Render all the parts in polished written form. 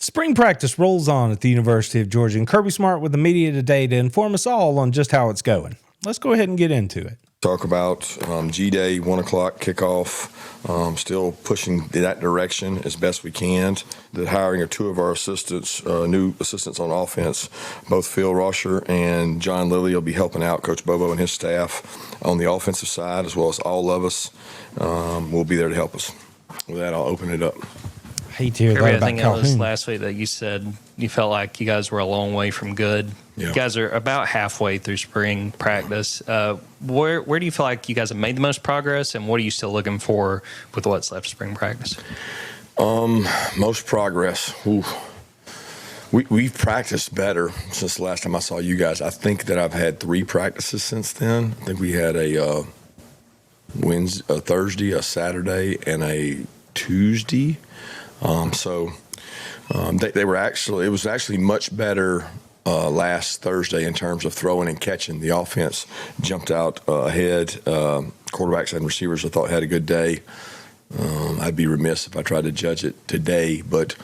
Spring practice rolls on at the University of Georgia, and Kirby Smart with the media today to inform us all on just how it's going. Let's go ahead and get into it. Talk about G-Day, 1 o'clock kickoff, still pushing that direction as best we can. The hiring of 2 of our assistants, new assistants on offense, both Phil Rosher and John Lilly will be helping out Coach Bobo and his staff on the offensive side, as well as all of us will be there to help us. With that, I'll open it up. Hate to hear Kirby, that about I think Calhoun. It was last week that you said you felt like you guys were a long way from good. Yeah. You guys are about halfway through spring practice. Where do you feel like you guys have made the most progress, and what are you still looking for with what's left of spring practice? Most progress. Ooh. We've practiced better since the last time I saw you guys. I think that I've had 3 practices since then. I think we had a Wednesday, a Thursday, a Saturday, and a Tuesday. They were actually, it was actually much better last Thursday in terms of throwing and catching. The offense jumped out ahead. Quarterbacks and receivers I thought had a good day. I'd be remiss if I tried to judge it today, but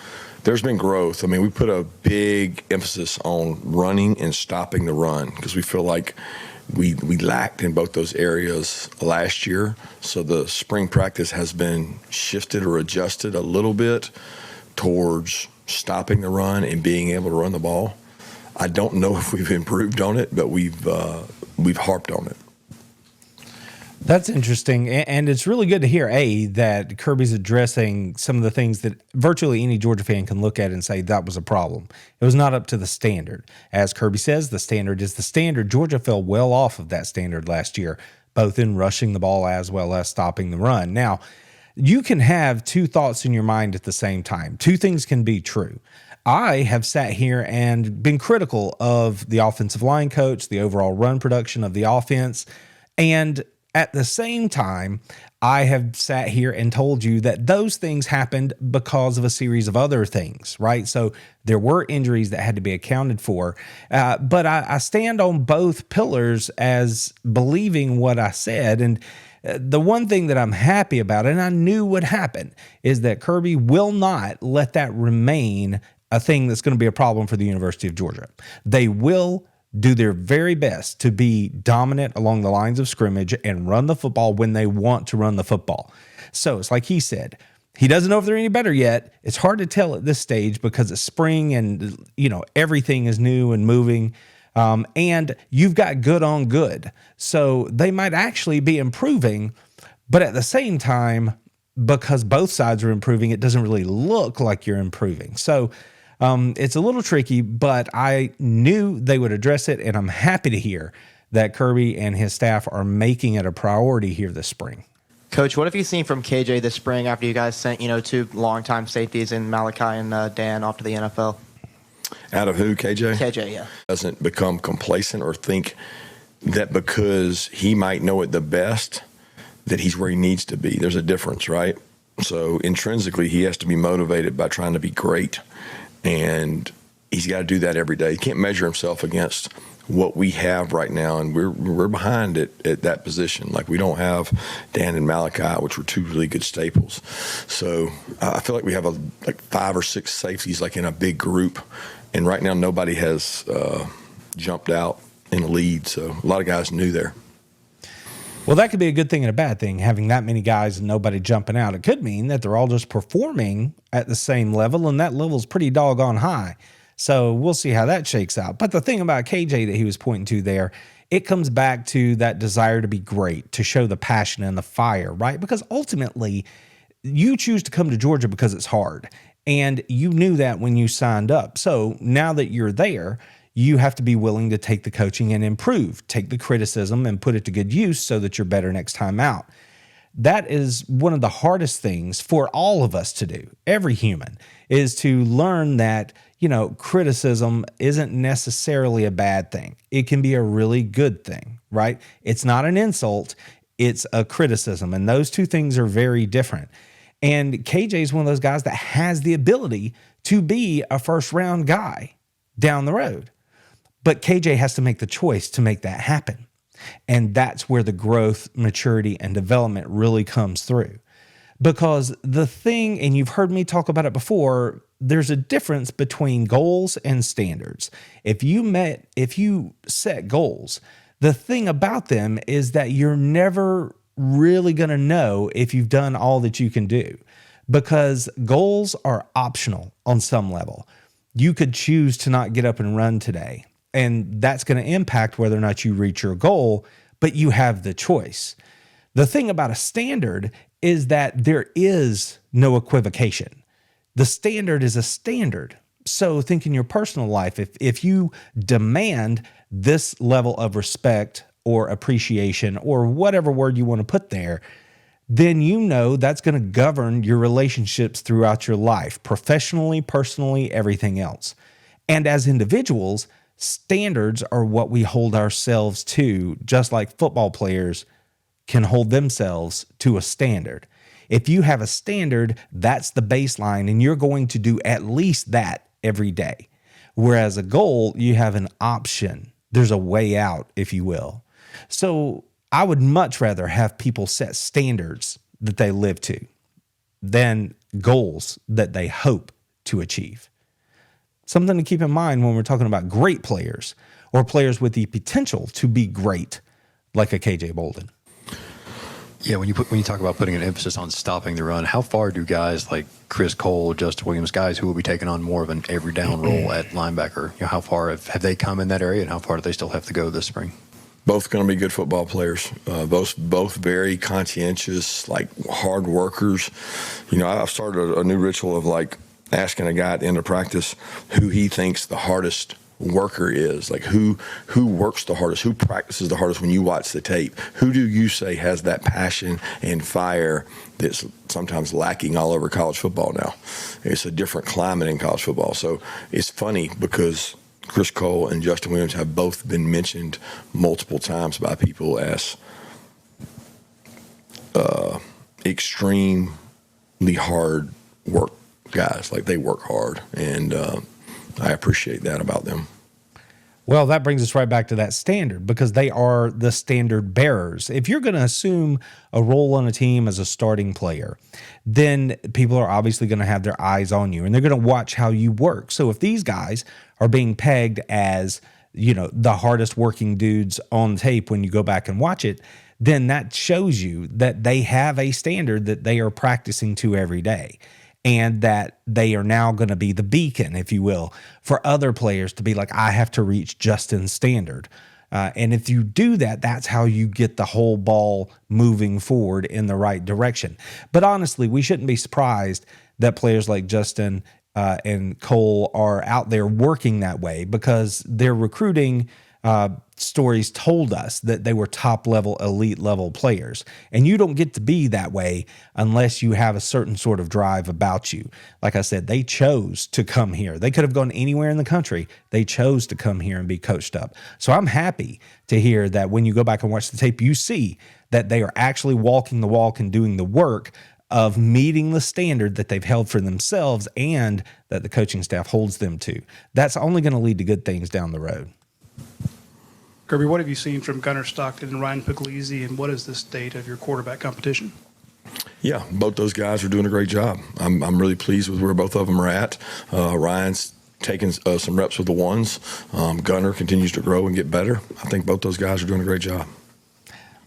there's been growth. I mean, we put a big emphasis on running and stopping the run because we feel like we lacked in both those areas last year. So the spring practice has been shifted or adjusted a little bit towards stopping the run and being able to run the ball. I don't know if we've improved on it, but we've harped on it. That's interesting, and it's really good to hear, that Kirby's addressing some of the things that virtually any Georgia fan can look at and say that was a problem. It was not up to the standard. As Kirby says, the standard is the standard. Georgia fell well off of that standard last year, both in rushing the ball as well as stopping the run. Now, you can have 2 thoughts in your mind at the same time. 2 things can be true. I have sat here and been critical of the offensive line coach, the overall run production of the offense, and at the same time, I have sat here and told you that those things happened because of a series of other things, right? So there were injuries that had to be accounted for, but I stand on both pillars as believing what I said. And the one thing that I'm happy about, and I knew would happen, is that Kirby will not let that remain a thing that's going to be a problem for the University of Georgia. They will do their very best to be dominant along the lines of scrimmage and run the football when they want to run the football. So it's like he said, he doesn't know if they're any better yet. It's hard to tell at this stage because it's spring and, everything is new and moving. And you've got good on good. So they might actually be improving, but at the same time, because both sides are improving, it doesn't really look like you're improving. So it's a little tricky, but I knew they would address it, and I'm happy to hear that Kirby and his staff are making it a priority here this spring. Coach, what have you seen from KJ this spring after you guys sent, 2 longtime safeties in Malachi and Dan off to the NFL? Out of who, KJ? KJ, yeah. Doesn't become complacent or think that because he might know it the best that he's where he needs to be. There's a difference, right? So intrinsically, he has to be motivated by trying to be great. And he's got to do that every day. He can't measure himself against what we have right now, and we're behind it at that position. Like, we don't have Dan and Malachi, which were 2 really good staples. So I feel like we have like 5 or 6 safeties like in a big group, and right now nobody has jumped out in the lead. So a lot of guys new there. Well, that could be a good thing and a bad thing, having that many guys and nobody jumping out. It could mean that they're all just performing at the same level, and that level's pretty doggone high. So we'll see how that shakes out. But the thing about KJ that he was pointing to there, it comes back to that desire to be great, to show the passion and the fire, right? Because ultimately, you choose to come to Georgia because it's hard, and you knew that when you signed up. So now that you're there, you have to be willing to take the coaching and improve, take the criticism and put it to good use so that you're better next time out. That is one of the hardest things for all of us to do. Every human is to learn that, criticism isn't necessarily a bad thing. It can be a really good thing, right? It's not an insult. It's a criticism. And those 2 things are very different. And KJ is one of those guys that has the ability to be a first-round guy down the road. But KJ has to make the choice to make that happen. And that's where the growth, maturity, and development really comes through. Because the thing, and you've heard me talk about it before, there's a difference between goals and standards. If you set goals, the thing about them is that you're never really going to know if you've done all that you can do, because goals are optional on some level. You could choose to not get up and run today, and that's going to impact whether or not you reach your goal, but you have the choice. The thing about a standard is that there is no equivocation. The standard is a standard. So think in your personal life, if you demand this level of respect or appreciation or whatever word you want to put there, then you know that's going to govern your relationships throughout your life, professionally, personally, everything else. And as individuals, standards are what we hold ourselves to, just like football players can hold themselves to a standard. If you have a standard, that's the baseline, and you're going to do at least that every day. Whereas a goal, you have an option. There's a way out, if you will. So I would much rather have people set standards that they live to than goals that they hope to achieve. Something to keep in mind when we're talking about great players or players with the potential to be great, like a KJ Bolden. Yeah, when you talk about putting an emphasis on stopping the run, how far do guys like Chris Cole, Justin Williams, guys who will be taking on more of an every down role at linebacker, how far have they come in that area, and how far do they still have to go this spring? Both going to be good football players. Both very conscientious, like hard workers. I've started a new ritual of like asking a guy at the end of practice who he thinks the hardest worker is, like who works the hardest, who practices the hardest. When you watch the tape, who do you say has that passion and fire that's sometimes lacking all over college football now? It's a different climate in college football. So it's funny because Chris Cole and Justin Williams have both been mentioned multiple times by people as extremely hard work guys. Like they work hard, and I appreciate that about them. Well, that brings us right back to that standard, because they are the standard bearers. If you're going to assume a role on a team as a starting player, then people are obviously going to have their eyes on you, and they're going to watch how you work. So if these guys are being pegged as, the hardest working dudes on tape when you go back and watch it, then that shows you that they have a standard that they are practicing to every day, and that they are now going to be the beacon, if you will, for other players to be like, I have to reach Justin's standard. And if you do that, that's how you get the whole ball moving forward in the right direction. But honestly, we shouldn't be surprised that players like Justin and Cole are out there working that way, because their recruiting stories told us that they were top level, elite level players. And you don't get to be that way unless you have a certain sort of drive about you. Like I said, they chose to come here. They could have gone anywhere in the country. They chose to come here and be coached up. So I'm happy to hear that when you go back and watch the tape, you see that they are actually walking the walk and doing the work of meeting the standard that they've held for themselves and that the coaching staff holds them to. That's only going to lead to good things down the road. Kirby, what have you seen from Gunnar Stockton and Ryan Puglisi, and what is the state of your quarterback competition? Yeah, both those guys are doing a great job. I'm really pleased with where both of them are at. Ryan's taking some reps with the ones. Gunnar continues to grow and get better. I think both those guys are doing a great job.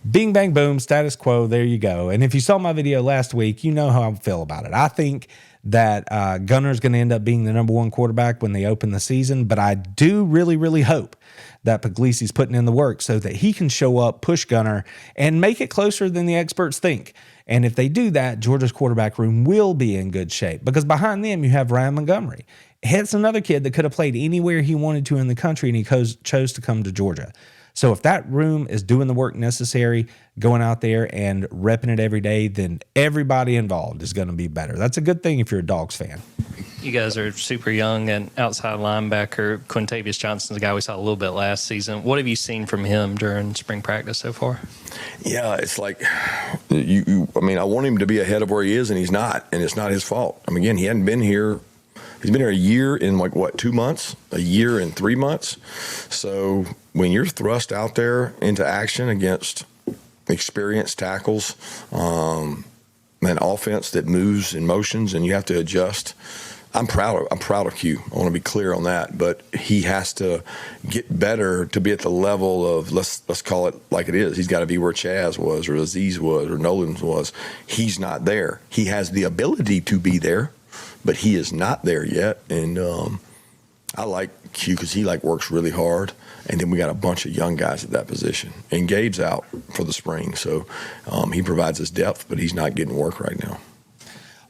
Bing, bang, boom, status quo, there you go. And if you saw my video last week, you know how I feel about it. I think that Gunnar's going to end up being the number one quarterback when they open the season, but I do really, really hope that Puglisi's putting in the work so that he can show up, push Gunnar, and make it closer than the experts think. And if they do that, Georgia's quarterback room will be in good shape, because behind them you have Ryan Montgomery. It's another kid that could have played anywhere he wanted to in the country, and he chose to come to Georgia. So if that room is doing the work necessary, going out there and repping it every day, then everybody involved is going to be better. That's a good thing if you're a Dogs fan. You guys are super young, and outside linebacker Quintavious Johnson's a guy we saw a little bit last season. What have you seen from him during spring practice so far? Yeah, it's like I want him to be ahead of where he is, and he's not, and it's not his fault. Again, he hadn't been here. He's been here a year in 2 months, a year and 3 months. So when you're thrust out there into action against experienced tackles, an offense that moves in motions and you have to adjust, I'm proud of Q. I want to be clear on that, but he has to get better to be at the level of let's call it like it is. He's got to be where Chaz was, or Aziz was, or Nolan was. He's not there. He has the ability to be there, but he is not there yet. And I like Q because he works really hard. And then we got a bunch of young guys at that position. And Gabe's out for the spring, so he provides us depth, but he's not getting work right now.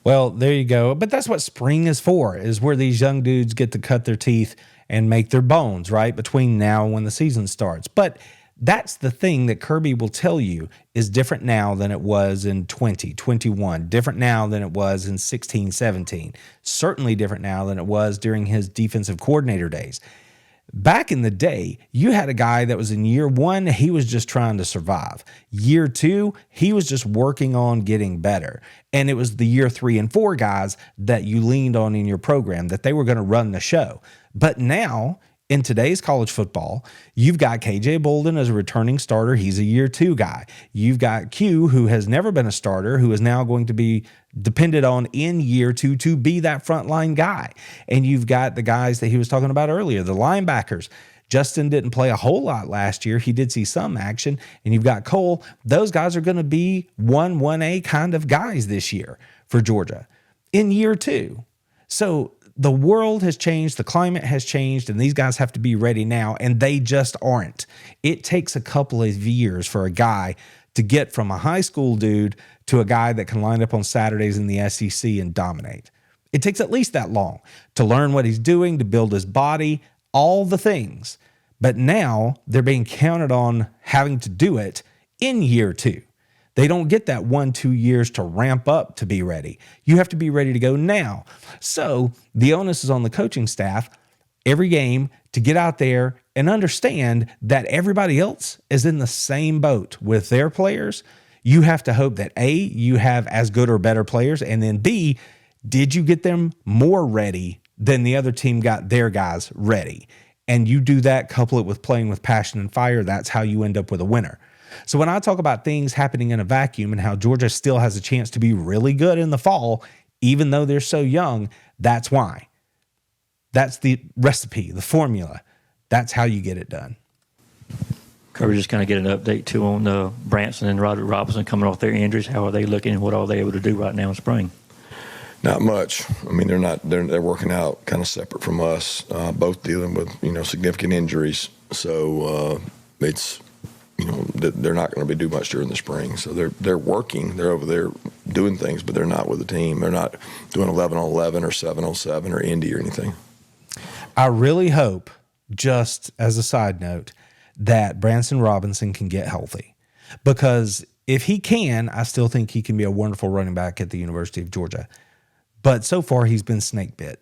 Well, there you go. But that's what spring is for, is where these young dudes get to cut their teeth and make their bones, right, between now and when the season starts. But that's the thing that Kirby will tell you is different now than it was in 2021, different now than it was in 16, 17, certainly different now than it was during his defensive coordinator days. Back in the day, you had a guy that was in year one, he was just trying to survive. Year two, he was just working on getting better. And it was the year 3 and 4 guys that you leaned on in your program, that they were going to run the show. But now, in today's college football, you've got KJ Bolden as a returning starter. He's a year 2 guy. You've got Q, who has never been a starter, who is now going to be depended on in year 2 to be that frontline guy. And you've got the guys that he was talking about earlier, the linebackers. Justin didn't play a whole lot last year. He did see some action. And you've got Cole. Those guys are going to be 1A kind of guys this year for Georgia in year 2. So the world has changed, the climate has changed, and these guys have to be ready now, and they just aren't. It takes a couple of years for a guy to get from a high school dude to a guy that can line up on Saturdays in the SEC and dominate. It takes at least that long to learn what he's doing, to build his body, all the things. But now they're being counted on having to do it in year 2. They don't get that 1-2 years to ramp up to be ready. You have to be ready to go now. So the onus is on the coaching staff every game to get out there and understand that everybody else is in the same boat with their players. You have to hope that A, you have as good or better players, and then B, did you get them more ready than the other team got their guys ready? And you do that, couple it with playing with passion and fire, that's how you end up with a winner. So when I talk about things happening in a vacuum and how Georgia still has a chance to be really good in the fall, even though they're so young, that's why. That's the recipe, the formula. That's how you get it done. Kirby, just kind of get an update too on Branson and Roderick Robinson coming off their injuries. How are they looking, and what are they able to do right now in spring? Not much. I mean, they're working out kind of separate from us, both dealing with significant injuries. So it's they're not going to do much during the spring. So they're working. They're over there doing things, but they're not with the team. They're not doing 11-on-11 or 7-on-7 or Indy or anything. I really hope, just as a side note, that Branson Robinson can get healthy, because if he can, I still think he can be a wonderful running back at the University of Georgia. But so far, he's been snake bit.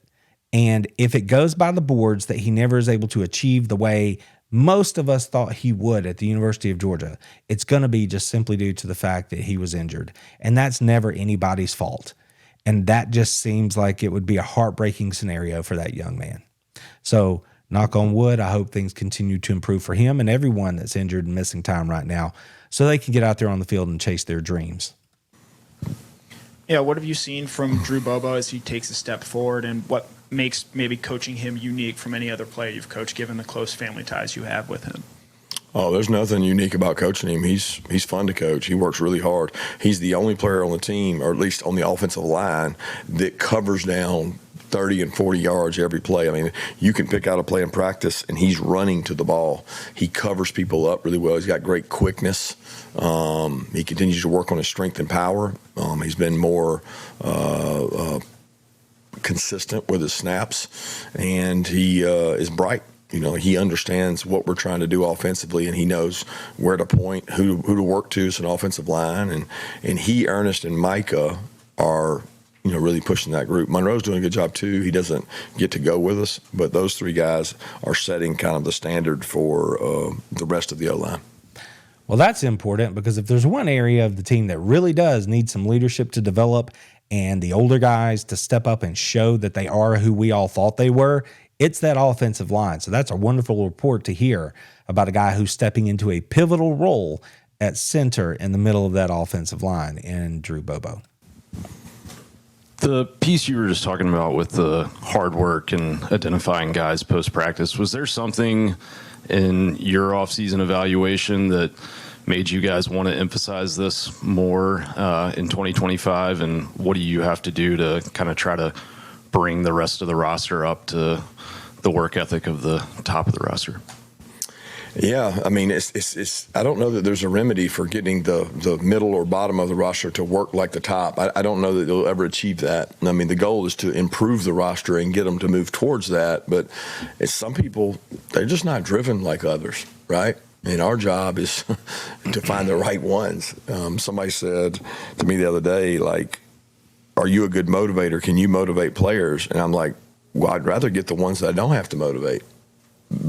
And if it goes by the boards that he never is able to achieve the way most of us thought he would at the University of Georgia, it's going to be just simply due to the fact that he was injured. And that's never anybody's fault. And that just seems like it would be a heartbreaking scenario for that young man. So knock on wood, I hope things continue to improve for him and everyone that's injured and missing time right now, so they can get out there on the field and chase their dreams. Yeah, what have you seen from Drew Bobo as he takes a step forward, and what makes maybe coaching him unique from any other player you've coached, given the close family ties you have with him? Oh, there's nothing unique about coaching him. He's fun to coach. He works really hard. He's the only player on the team, or at least on the offensive line, that covers down 30 and 40 yards every play. I mean, you can pick out a play in practice, and he's running to the ball. He covers people up really well. He's got great quickness. He continues to work on his strength and power. He's been more consistent with his snaps, and he is bright. He understands what we're trying to do offensively, and he knows where to point, who to work to as an offensive line. And he, Ernest, and Micah are really pushing that group. Monroe's doing a good job too. He doesn't get to go with us, but those three guys are setting kind of the standard for the rest of the O-line. Well, that's important, because if there's one area of the team that really does need some leadership to develop and the older guys to step up and show that they are who we all thought they were, it's that offensive line. So that's a wonderful report to hear about a guy who's stepping into a pivotal role at center in the middle of that offensive line in Drew Bobo. The piece you were just talking about with the hard work and identifying guys post-practice, was there something in your off-season evaluation that made you guys want to emphasize this more in 2025? And what do you have to do to kind of try to bring the rest of the roster up to the work ethic of the top of the roster? Yeah, I mean, it's. I don't know that there's a remedy for getting the middle or bottom of the roster to work like the top. I don't know that they'll ever achieve that. I mean, the goal is to improve the roster and get them to move towards that. But it's some people, they're just not driven like others, right? And our job is to find the right ones. Somebody said to me the other day, like, are you a good motivator? Can you motivate players? And I'm like, well, I'd rather get the ones that I don't have to motivate,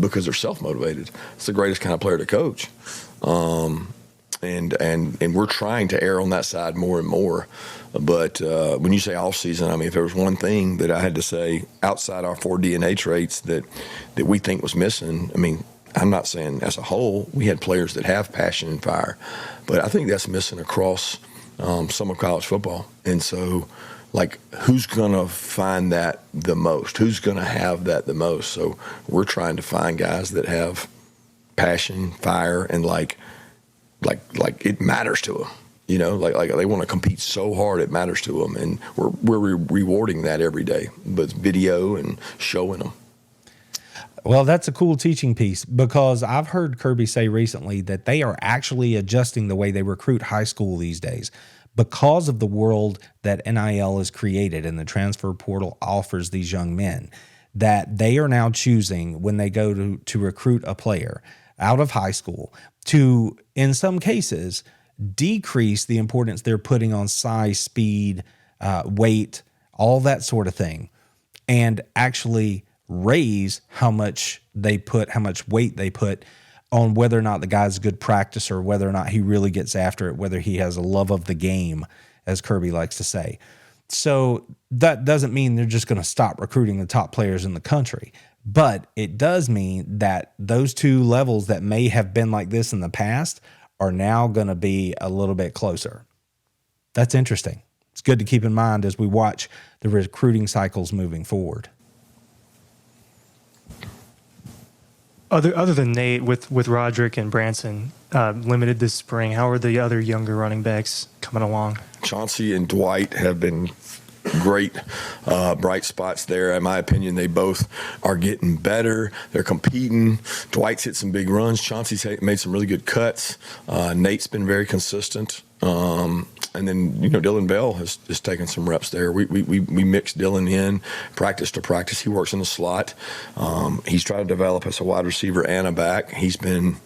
because they're self-motivated. It's the greatest kind of player to coach. And we're trying to err on that side more and more. But when you say off-season, I mean, if there was one thing that I had to say outside our 4 DNA traits that we think was missing, I mean, I'm not saying as a whole we had players that have passion and fire, but I think that's missing across some of college football. And so, like, who's going to find that the most? Who's going to have that the most? So we're trying to find guys that have passion, fire, and like it matters to them. You know, like they want to compete so hard it matters to them, and we're rewarding that every day with video and showing them. Well, that's a cool teaching piece, because I've heard Kirby say recently that they are actually adjusting the way they recruit high school these days, because of the world that NIL has created and the transfer portal offers these young men, that they are now choosing, when they go to recruit a player out of high school, to, in some cases, decrease the importance they're putting on size, speed, weight, all that sort of thing, and actually raise how much weight they put on whether or not the guy's a good practicer, whether or not he really gets after it, whether he has a love of the game, as Kirby likes to say. So that doesn't mean they're just going to stop recruiting the top players in the country, but it does mean that those two levels that may have been like this in the past are now going to be a little bit closer. That's interesting. It's good to keep in mind as we watch the recruiting cycles moving forward. Other than Nate, with Roderick and Branson limited this spring, how are the other younger running backs coming along? Chauncey and Dwight have been great bright spots there. In my opinion, they both are getting better. They're competing. Dwight's hit some big runs. Chauncey's made some really good cuts. Nate's been very consistent. And then, you know, Dylan Bell has taken some reps there. We mixed Dylan in practice to practice. He works in the slot. He's trying to develop as a wide receiver and a back. He's been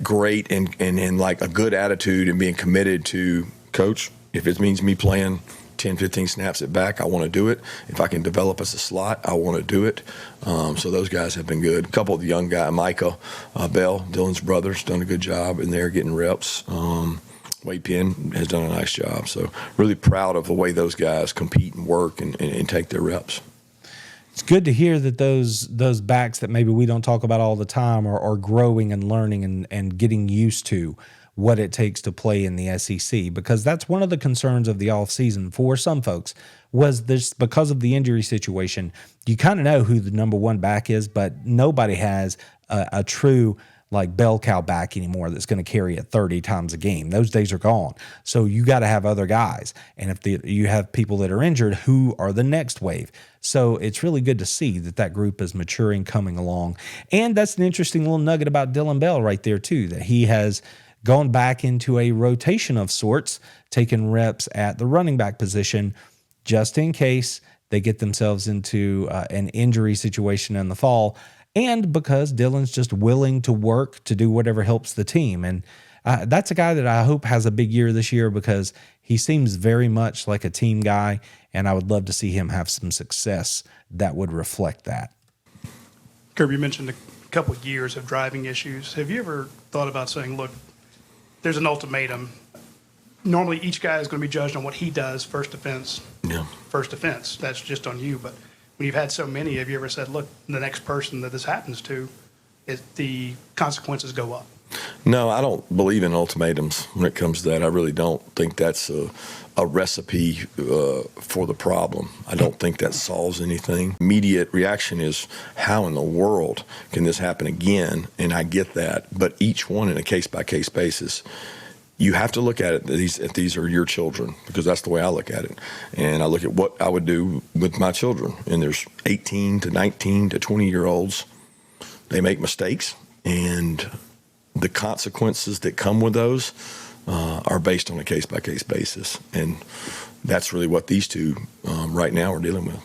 great and like a good attitude and being committed to, coach, if it means me playing 10, 15 snaps at back, I want to do it. If I can develop as a slot, I want to do it. So those guys have been good. A couple of the young guys, Micah Bell, Dylan's brother, has done a good job in there getting reps. Wade Penn has done a nice job. So really proud of the way those guys compete and work and take their reps. It's good to hear that those backs that maybe we don't talk about all the time are growing and learning and getting used to what it takes to play in the SEC, because that's one of the concerns of the offseason for some folks was this, because of the injury situation, you kind of know who the number one back is, but nobody has a true like bell cow back anymore that's going to carry it 30 times a game. Those days are gone. So you got to have other guys. And if you have people that are injured, who are the next wave? So it's really good to see that group is maturing, coming along. And that's an interesting little nugget about Dylan Bell right there too, that he has gone back into a rotation of sorts, taking reps at the running back position just in case they get themselves into an injury situation in the fall. And because Dylan's just willing to work to do whatever helps the team. And that's a guy that I hope has a big year this year, because he seems very much like a team guy, and I would love to see him have some success that would reflect that. Kirby, you mentioned a couple of years of driving issues. Have you ever thought about saying, look, there's an ultimatum. Normally each guy is going to be judged on what he does, first offense, first offense. That's just on you. But when you've had so many, have you ever said, look, the next person that this happens to, the consequences go up? No, I don't believe in ultimatums when it comes to that. I really don't think that's a recipe for the problem. I don't think that solves anything. Immediate reaction is, how in the world can this happen again? And I get that. But each one in a case-by-case basis, you have to look at it if these are your children, because that's the way I look at it. And I look at what I would do with my children. And there's 18 to 19 to 20-year-olds. They make mistakes, and the consequences that come with those are based on a case-by-case basis. And that's really what these two right now are dealing with.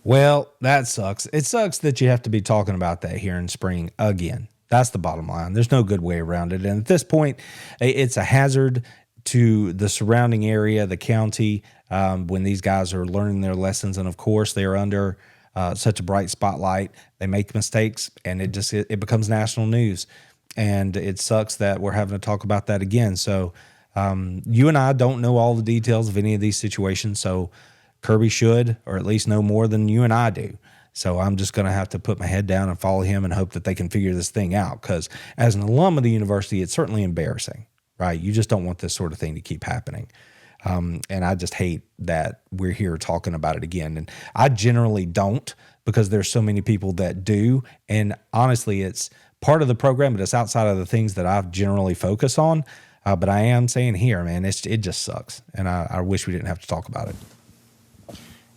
Well, that sucks. It sucks that you have to be talking about that here in spring again. That's the bottom line. There's no good way around it. And at this point, it's a hazard to the surrounding area, the county, when these guys are learning their lessons. And, of course, they are under such a bright spotlight. They make mistakes, and it becomes national news. And it sucks that we're having to talk about that again. So you and I don't know all the details of any of these situations. So Kirby should, or at least know more than you and I do. So I'm just going to have to put my head down and follow him and hope that they can figure this thing out. Because as an alum of the university, it's certainly embarrassing, right? You just don't want this sort of thing to keep happening. And I just hate that we're here talking about it again. And I generally don't, because there's so many people that do. And honestly, it's part of the program, but it's outside of the things that I generally focus on. But I am saying here, man, it just sucks. And I wish we didn't have to talk about it.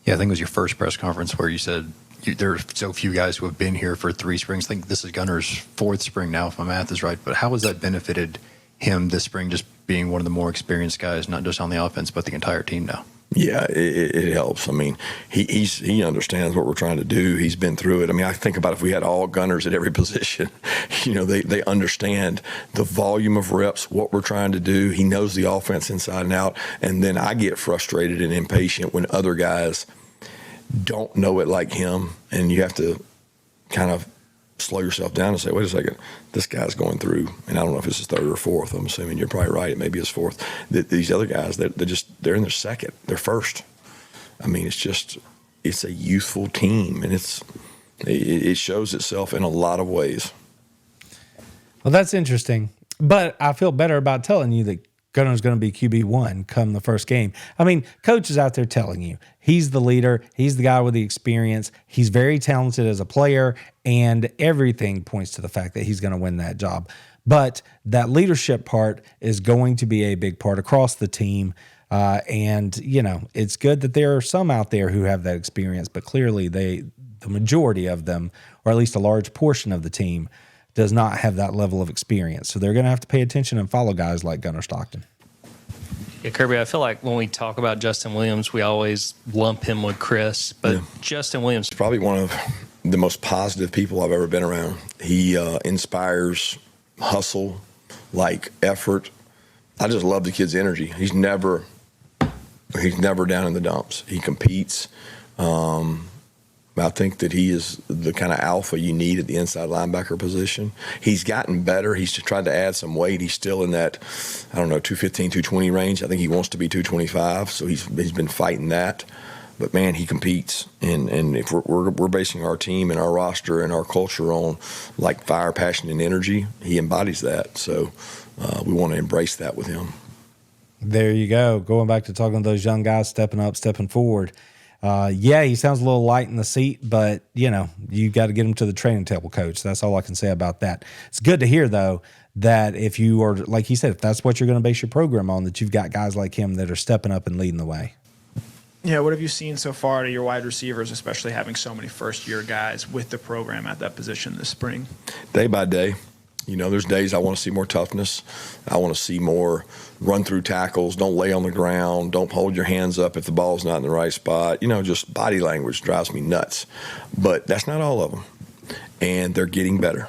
Yeah, I think it was your first press conference where you said there are so few guys who have been here for 3 springs. I think this is Gunner's 4th spring now, if my math is right. But how has that benefited him this spring, just being one of the more experienced guys, not just on the offense, but the entire team now? Yeah, it helps. I mean, he understands what we're trying to do. He's been through it. I mean, I think about if we had all gunners at every position, they understand the volume of reps, what we're trying to do. He knows the offense inside and out. And then I get frustrated and impatient when other guys don't know it like him, and you have to kind of slow yourself down and say, wait a second, this guy's going through, and I don't know if it's his 3rd or 4th. I'm assuming you're probably right. It may be his 4th. These other guys, they're in their 2nd, their 1st. I mean, it's a youthful team, and it shows itself in a lot of ways. Well, that's interesting, but I feel better about telling you that Gunner's going to be QB1 come the first game. I mean, coach is out there telling you he's the leader. He's the guy with the experience. He's very talented as a player, and everything points to the fact that he's going to win that job. But that leadership part is going to be a big part across the team. And, it's good that there are some out there who have that experience, but clearly the majority of them, or at least a large portion of the team, does not have that level of experience. So they're going to have to pay attention and follow guys like Gunner Stockton. Yeah, Kirby, I feel like when we talk about Justin Williams, we always lump him with Chris, but yeah. Justin Williams. Probably one of the most positive people I've ever been around. He inspires hustle, like effort. I just love the kid's energy. He's never down in the dumps. He competes. I think that he is the kind of alpha you need at the inside linebacker position. He's gotten better. He's just tried to add some weight. He's still in that, 215, 220 range. I think he wants to be 225, so he's been fighting that. But, man, he competes. And if we're basing our team and our roster and our culture on, like, fire, passion, and energy, he embodies that. So we want to embrace that with him. There you go. Going back to talking to those young guys, stepping up, stepping forward. Yeah, he sounds a little light in the seat, but, you got to get him to the training table, coach. That's all I can say about that. It's good to hear, though, that if you are, like he said, if that's what you're going to base your program on, that you've got guys like him that are stepping up and leading the way. Yeah, what have you seen so far to your wide receivers, especially having so many first-year guys with the program at that position this spring? Day by day. There's days I want to see more toughness. I want to see more run-through tackles. Don't lay on the ground. Don't hold your hands up if the ball's not in the right spot. Just body language drives me nuts. But that's not all of them. And they're getting better.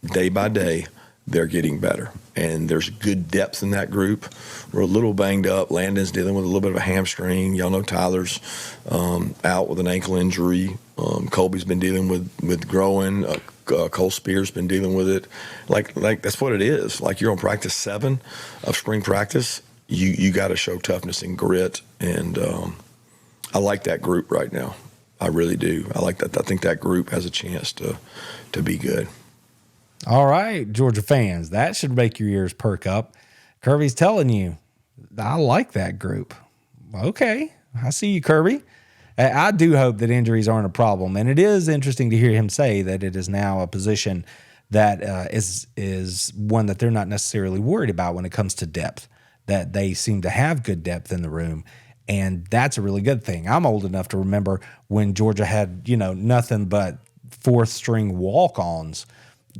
Day by day, they're getting better. And there's good depth in that group. We're a little banged up. Landon's dealing with a little bit of a hamstring. Y'all know Tyler's out with an ankle injury. Colby's been dealing with growing. Cole Spear's been dealing with it. Like that's what it is. Like you're on practice 7 of spring practice. You got to show toughness and grit. And I like that group right now. I really do. I like that. I think that group has a chance to be good. All right, Georgia fans, that should make your ears perk up. Kirby's telling you, I like that group. Okay, I see you, Kirby. I do hope that injuries aren't a problem, and it is interesting to hear him say that it is now a position that is one that they're not necessarily worried about when it comes to depth, that they seem to have good depth in the room, and that's a really good thing. I'm old enough to remember when Georgia had, nothing but fourth string walk-ons.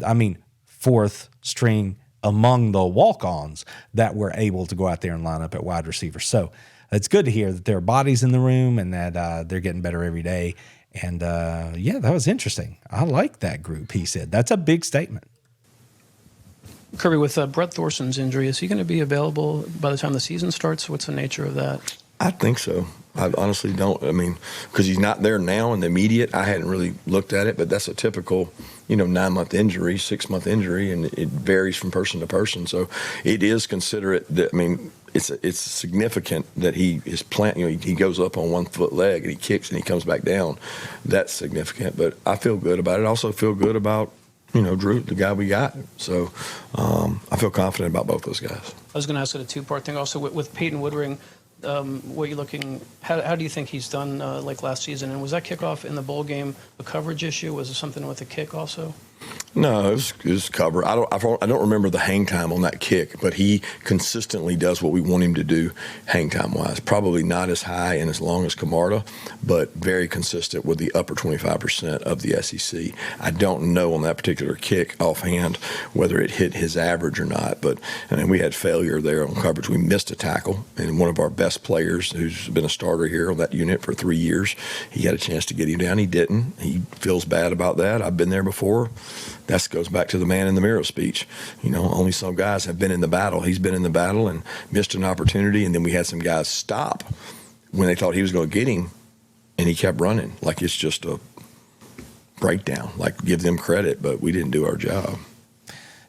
I mean, fourth string among the walk-ons that were able to go out there and line up at wide receiver. So it's good to hear that there are bodies in the room and that they're getting better every day. And yeah, that was interesting. I like that group, he said. That's a big statement. Kirby, with Brett Thorson's injury, is he going to be available by the time the season starts? What's the nature of that? I think so. I honestly don't. I mean, because he's not there now in the immediate. I hadn't really looked at it, but that's a typical, 9-month injury, 6-month injury, and it varies from person to person. So it is considerate that, it's significant that he is he goes up on 1 foot leg and he kicks and he comes back down. That's significant. But I feel good about it. I also feel good about, Drew, the guy we got. So I feel confident about both those guys. I was going to ask it a two-part thing also with Peyton Woodring. What are you looking? How do you think he's done like last season? And was that kickoff in the bowl game a coverage issue? Was it something with the kick also? No, it was cover. I don't remember the hang time on that kick, but he consistently does what we want him to do hang time wise. Probably not as high and as long as Camarda, but very consistent with the upper 25% of the SEC. I don't know on that particular kick offhand whether it hit his average or not, but we had failure there on coverage. We missed a tackle, and one of our best players, who's been a starter here on that unit for 3 years, he had a chance to get him down. He didn't. He feels bad about that. I've been there before. That goes back to the man in the mirror speech. Only some guys have been in the battle. He's been in the battle and missed an opportunity, and then we had some guys stop when they thought he was going to get him, and he kept running like it's just a breakdown. Like, give them credit, but we didn't do our job.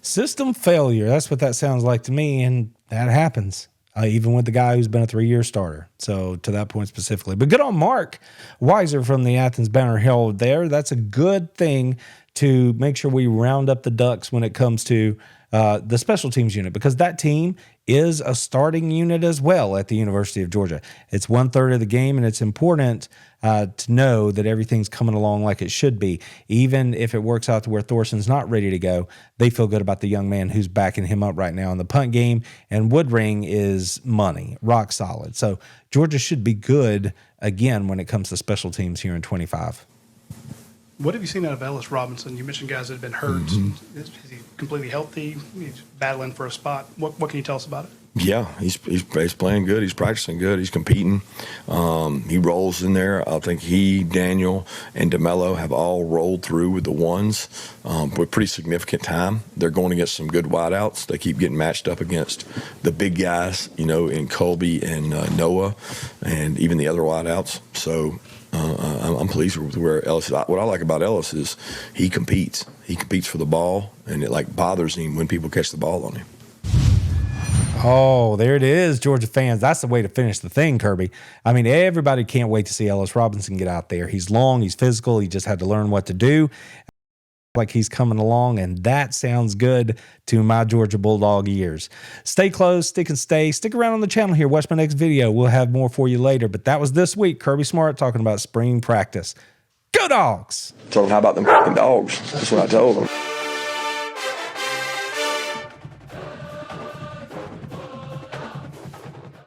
System failure. That's what that sounds like to me, and that happens. Even with the guy who's been a 3-year starter. So to that point specifically. But good on Mark Weiser from the Athens Banner Hill there. That's a good thing to make sure we round up the Ducks when it comes to the special teams unit, because that team is a starting unit as well at the University of Georgia. It's 1/3 of the game, and it's important to know that everything's coming along like it should be. Even if it works out to where Thorson's not ready to go, they feel good about the young man who's backing him up right now in the punt game, and Woodring is money, rock solid. So Georgia should be good again when it comes to special teams here in 25. What have you seen out of Ellis Robinson? You mentioned guys that have been hurt. Mm-hmm. Is he completely healthy? He's battling for a spot. What can you tell us about it? Yeah, he's playing good. He's practicing good. He's competing. He rolls in there. I think he, Daniel, and DeMello have all rolled through with the ones with pretty significant time. They're going against some good wideouts. They keep getting matched up against the big guys, in Colby and Noah, and even the other wideouts. So I'm pleased with where Ellis is. What I like about Ellis is he competes. He competes for the ball, and it bothers him when people catch the ball on him. Oh, there it is, Georgia fans. That's the way to finish the thing, Kirby. Everybody can't wait to see Ellis Robinson get out there. He's long, he's physical, he just had to learn what to do. Like he's coming along, and that sounds good to my Georgia Bulldog ears. Stay close, stick and stay. Stick around on the channel here. Watch my next video. We'll have more for you later. But that was this week. Kirby Smart talking about spring practice. Go Dogs! Told him, how about them fucking dogs? That's what I told him.